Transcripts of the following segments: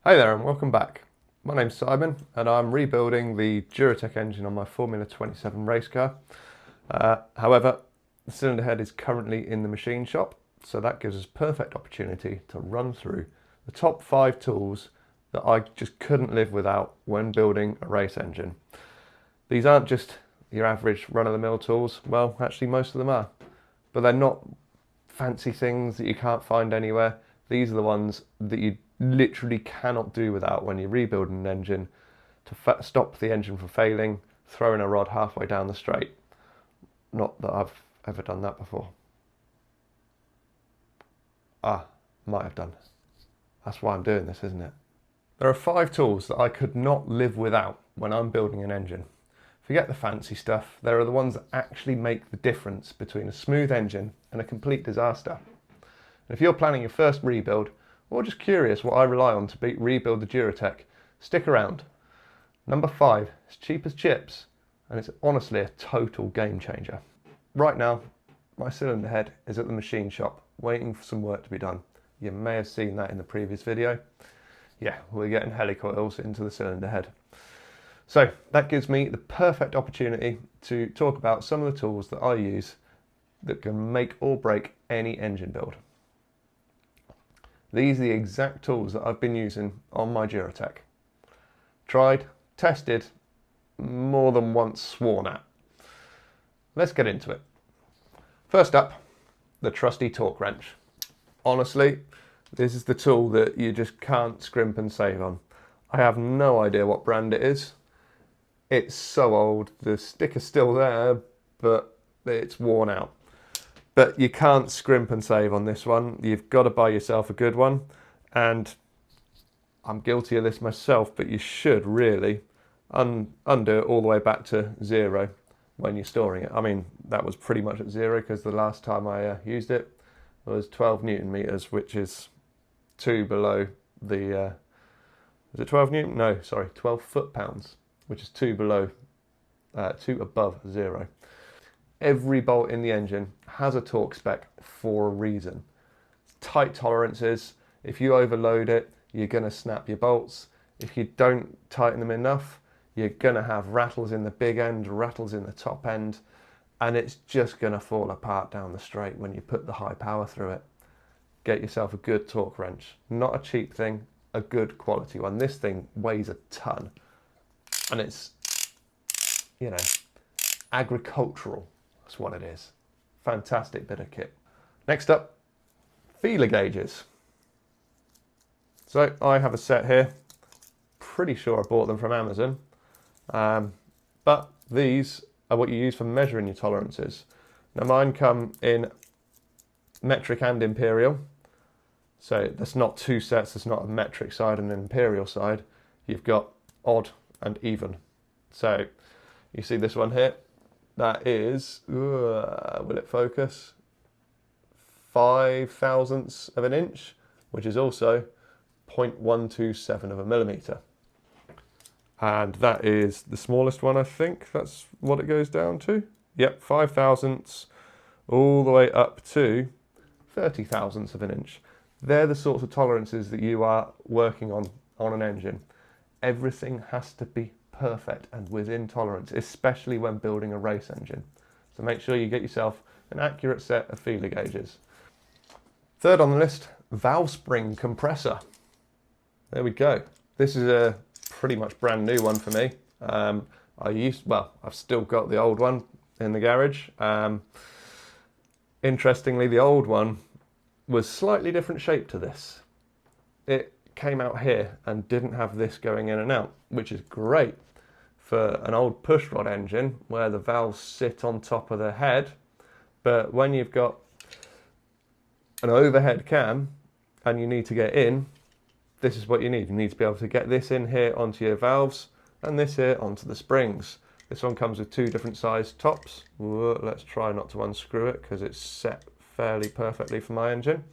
Hey there and welcome back. My name's Simon and I'm rebuilding the Duratec engine on my Formula 27 race car. However, the cylinder head is currently in the machine shop, so that gives us perfect opportunity to run through the top 5 tools that I just couldn't live without when building a race engine. These aren't just your average run-of-the-mill tools. Well, actually most of them are, but they're not fancy things that you can't find anywhere. These are the ones that you literally cannot do without when you're rebuilding an engine to stop the engine from failing, throwing a rod halfway down the straight. Not that I've ever done that before. Might have done. That's why I'm doing this, isn't it? There are 5 tools that I could not live without when I'm building an engine. Forget the fancy stuff, there are the ones that actually make the difference between a smooth engine and a complete disaster. And if you're planning your first rebuild, or just curious what I rely on to rebuild the Duratec, stick around. Number 5 is cheap as chips, and it's honestly a total game changer. Right now, my cylinder head is at the machine shop, waiting for some work to be done. You may have seen that in the previous video. Yeah, we're getting helicoils into the cylinder head. So that gives me the perfect opportunity to talk about some of the tools that I use that can make or break any engine build. These are the exact tools that I've been using on my Duratec. Tried, tested, more than once sworn at. Let's get into it. First up, the trusty torque wrench. Honestly, this is the tool that you just can't scrimp and save on. I have no idea what brand it is. It's so old, the sticker's still there, but it's worn out. But you can't scrimp and save on this one. You've got to buy yourself a good one. And I'm guilty of this myself, but you should really undo it all the way back to 0 when you're storing it. I mean, that was pretty much at 0 because the last time I used it was 12 Newton meters, which is 2 below the, is it 12 Newton? No, sorry, 12 foot-pounds, which is 2 below, 2 above 0. Every bolt in the engine has a torque spec for a reason. Tight tolerances. If you overload it, you're going to snap your bolts. If you don't tighten them enough, you're going to have rattles in the big end, rattles in the top end, and it's just going to fall apart down the straight when you put the high power through it. Get yourself a good torque wrench. Not a cheap thing, a good quality one. This thing weighs a ton, and it's, you know, agricultural. That's what it is. Fantastic bit of kit. Next up, feeler gauges. So I have a set here. Pretty sure I bought them from Amazon. But these are what you use for measuring your tolerances. Now mine come in metric and imperial. So there's not 2 sets, there's not a metric side and an imperial side. You've got odd and even. So you see this one here. That is, will it focus? 5 thousandths of an inch, which is also 0.127 of a millimetre. And that is the smallest one, I think. That's what it goes down to. Yep, 5 thousandths all the way up to 30 thousandths of an inch. They're the sorts of tolerances that you are working on an engine. Everything has to be perfect and within tolerance, especially when building a race engine. So make sure you get yourself an accurate set of feeler gauges. Third on the list, valve spring compressor. There we go. This is a pretty much brand new one for me. I've still got the old one in the garage. Interestingly, the old one was slightly different shape to this. It came out here and didn't have this going in and out, which is great for an old pushrod engine where the valves sit on top of the head. But when you've got an overhead cam and you need to get in, this is what you need. You need to be able to get this in here onto your valves and this here onto the springs. This one comes with 2 different size tops. Let's try not to unscrew it because it's set fairly perfectly for my engine.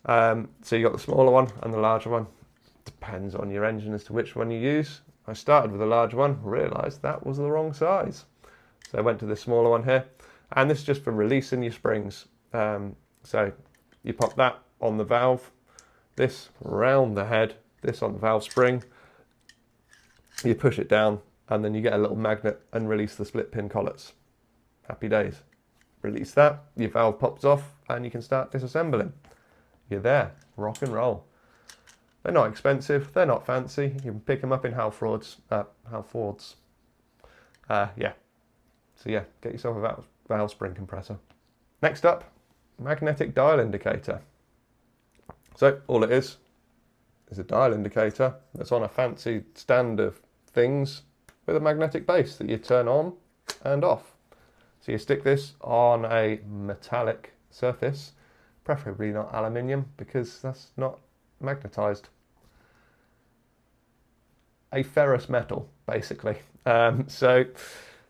So you got the smaller one and the larger one. Depends on your engine as to which one you use. I started with a large one, realised that was the wrong size. So I went to the smaller one here. And this is just for releasing your springs. So you pop that on the valve, this round the head, this on the valve spring, you push it down, and then you get a little magnet and release the split pin collets. Happy days. Release that, your valve pops off, and you can start disassembling. You're there, rock and roll. They're not expensive, they're not fancy. You can pick them up in Halfords. Yeah. So yeah, get yourself a valve spring compressor. Next up, magnetic dial indicator. So all it is a dial indicator that's on a fancy stand of things with a magnetic base that you turn on and off. So you stick this on a metallic surface, preferably not aluminium because that's not magnetized. A ferrous metal, basically. So,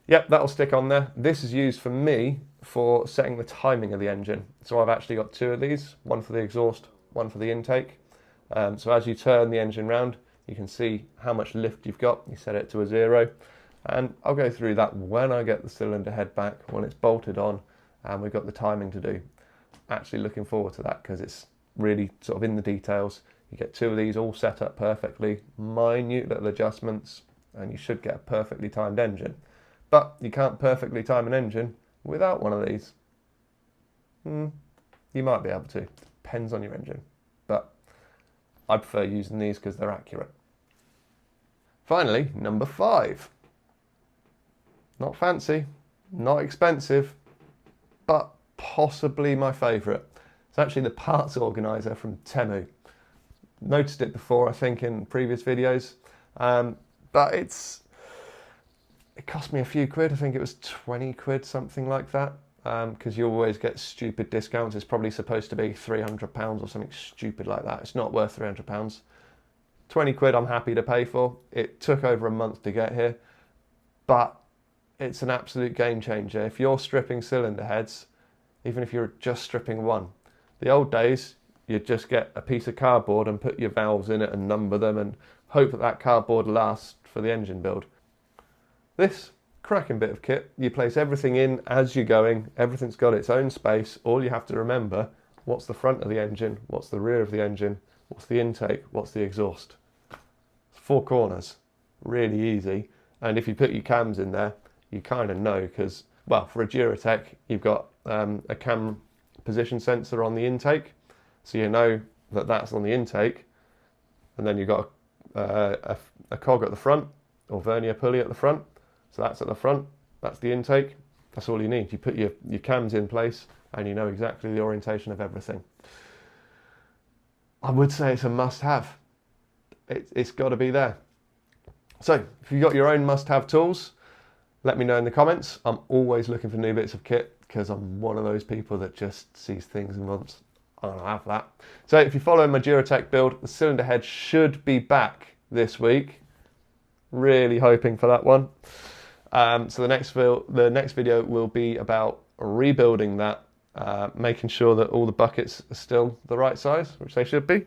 yep, that'll stick on there. This is used for me for setting the timing of the engine. So I've actually got two of these, one for the exhaust, one for the intake. So as you turn the engine round, you can see how much lift you've got. You set it to a 0. And I'll go through that when I get the cylinder head back, when it's bolted on, and we've got the timing to do. Actually looking forward to that because it's really sort of in the details. You get two of these all set up perfectly, minute little adjustments, and you should get a perfectly timed engine. But you can't perfectly time an engine without one of these. You might be able to, depends on your engine. But I prefer using these because they're accurate. Finally, number 5. Not fancy, not expensive, but possibly my favourite. It's actually the parts organiser from Temu. Noticed it before, I think, in previous videos, but it cost me a few quid. I think it was 20 quid, something like that, because you always get stupid discounts. It's probably supposed to be £300 or something stupid like that. It's not worth £300. 20 quid I'm happy to pay for. It took over a month to get here, but it's an absolute game changer. If you're stripping cylinder heads, even if you're just stripping one, the old days, you'd just get a piece of cardboard and put your valves in it and number them and hope that that cardboard lasts for the engine build. This cracking bit of kit, you place everything in as you're going, everything's got its own space. All you have to remember, what's the front of the engine, what's the rear of the engine, what's the intake, what's the exhaust. 4 corners, really easy. And if you put your cams in there, you kind of know because, well, for a Duratec, you've got a cam position sensor on the intake. So you know that that's on the intake, and then you've got a cog at the front, or vernier pulley at the front. So that's at the front, that's the intake. That's all you need. You put your cams in place, and you know exactly the orientation of everything. I would say it's a must-have. It's got to be there. So if you've got your own must-have tools, let me know in the comments. I'm always looking for new bits of kit because I'm one of those people that just sees things and wants, I'll have that. So if you're following my Duratec build, the cylinder head should be back this week. Really hoping for that one. So the next video will be about rebuilding that, making sure that all the buckets are still the right size, which they should be.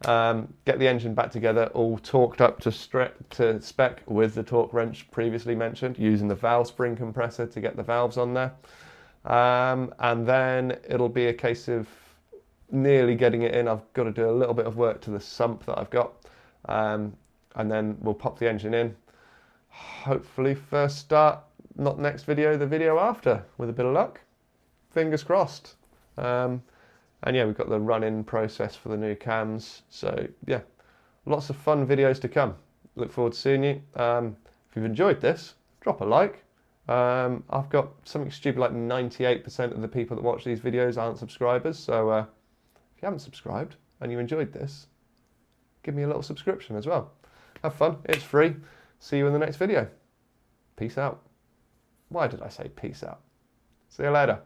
Get the engine back together, all torqued up to spec with the torque wrench previously mentioned, using the valve spring compressor to get the valves on there. And then it'll be a case of nearly getting it in. I've got to do a little bit of work to the sump that I've got, and then we'll pop the engine in. Hopefully first start, not next video, the video after, with a bit of luck. Fingers crossed. And yeah, we've got the run-in process for the new cams. So yeah, lots of fun videos to come. Look forward to seeing you. If you've enjoyed this, drop a like. I've got something stupid like 98% of the people that watch these videos aren't subscribers. So if you haven't subscribed and you enjoyed this, give me a little subscription as well. Have fun, it's free. See you in the next video. Peace out. Why did I say peace out? See you later.